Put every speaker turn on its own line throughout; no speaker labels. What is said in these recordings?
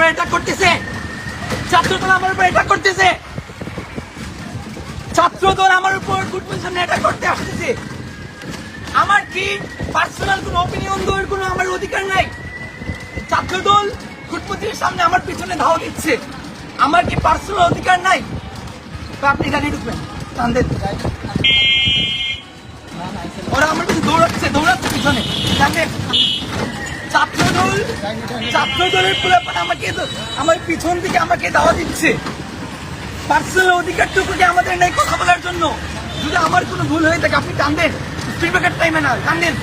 Attack করতেছে, ছাত্রদল আমার উপর অ্যাটাক করতেছে, ছাত্রদল আমার উপর গুটমির সামনে অ্যাটাক করতে আসতেছে। আমার কি পার্সোনাল কোনো অপিনিয়ন দেওয়ার কোনো আমার অধিকার নাই? ছাত্রদল গুটমির সামনে আমার পিছনে ধাওয়া দিচ্ছে, আমার কি পার্সোনাল অধিকার নাই? তো আপনি গাড়ি ঢুকবেন, তাদের ওরা আমার পিছনে দৌড়াচ্ছে পিছনে। ছাত্রদলের পোলাপান আমাকে আমার পিছন থেকে আমাকে দাওয়া দিচ্ছে। পার্সোনাল অধিকারটুকু কি আমাদের নেই কথা বলার জন্য? যদি আমার কোনো ভুল হয়ে থাকে আপনি টানবেন, স্পিড ব্রেকার টাইমে না টানবেন।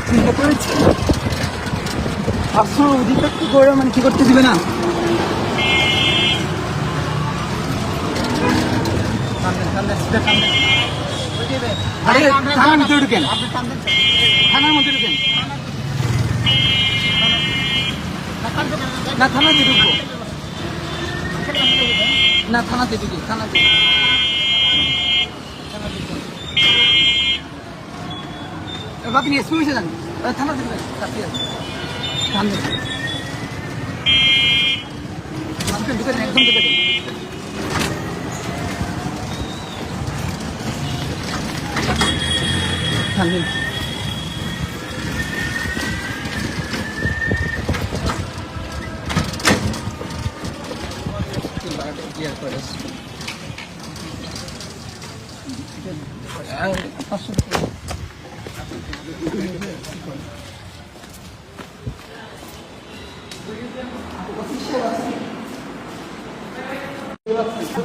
চিন্তা করেছি পার্সোনাল অধিকারটুকু করে মানে কি করতে দিবে না? আরে থানার মধ্যে ঢুকেন, থানার মধ্যে ঢুকেন। না থানাতে ঢুকবো না, থানাতে ঢুকি, থানাতে। আপনি এসপি অফিসে যান, থানাতে ঢুকেন, ঢুকেন একদম ঢুকে দেন। থানবেন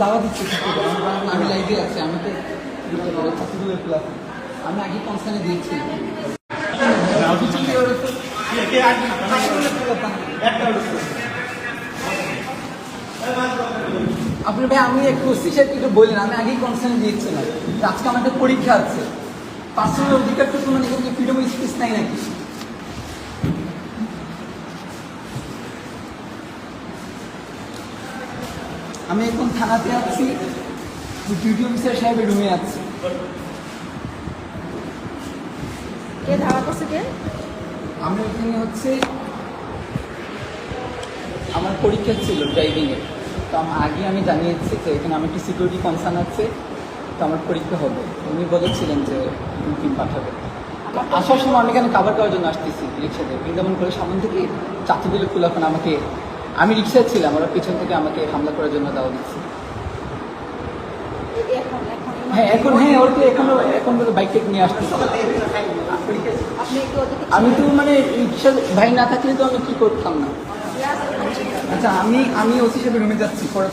দাওয়া দিচ্ছি, আমি লাইভে আছি, আমাকে আমি আগে কনসার্নে দিয়েছি। আপনি ভাই আমি একটু সিসার একটু বললেন, আমি আগেই কনসার্নে দিয়েছিলাম। আজকে আমাদের পরীক্ষা আছে, পার্সোনাল অধিকারটুকু মানে কিন্তু ফ্রিডম অফ স্পিচ নাই নাকি? আমি এখন থানাতে আছি, ডিউটি অফিসার সাহেবের রুমে আছি।
কে ধাওয়া করছে? কে?
আমি এখানে হচ্ছে আমার পরীক্ষা ছিল ড্রাইভিং এর, তো আগে আমি জানিয়েছি যে এখানে আমার একটি সিকিউরিটি কনসার্ন আছে, তো আমার পরীক্ষা হবে। উনি বলেছিলেন যে টিম পাঠাবে। আসার সময় আমি এখানে কাভার করার জন্য আসতেছি রিক্সাতে, বৃন্দাবন করে সামনে থেকে ছাত্রদলের খোলাফান আমাকে, আমি রিক্সায় ছিলাম, ওরা পিছন থেকে আমাকে হামলা করার জন্য দাওয়া দিচ্ছে। হ্যাঁ এখন, হ্যাঁ ওর তো এখন বাইক নিয়ে আসতেছে। আমি তো মানে রিক্সা ভাই না থাকলে তো আমি কি করতাম না। আচ্ছা আমি ওসি সাহেবের রুমে যাচ্ছি পরে।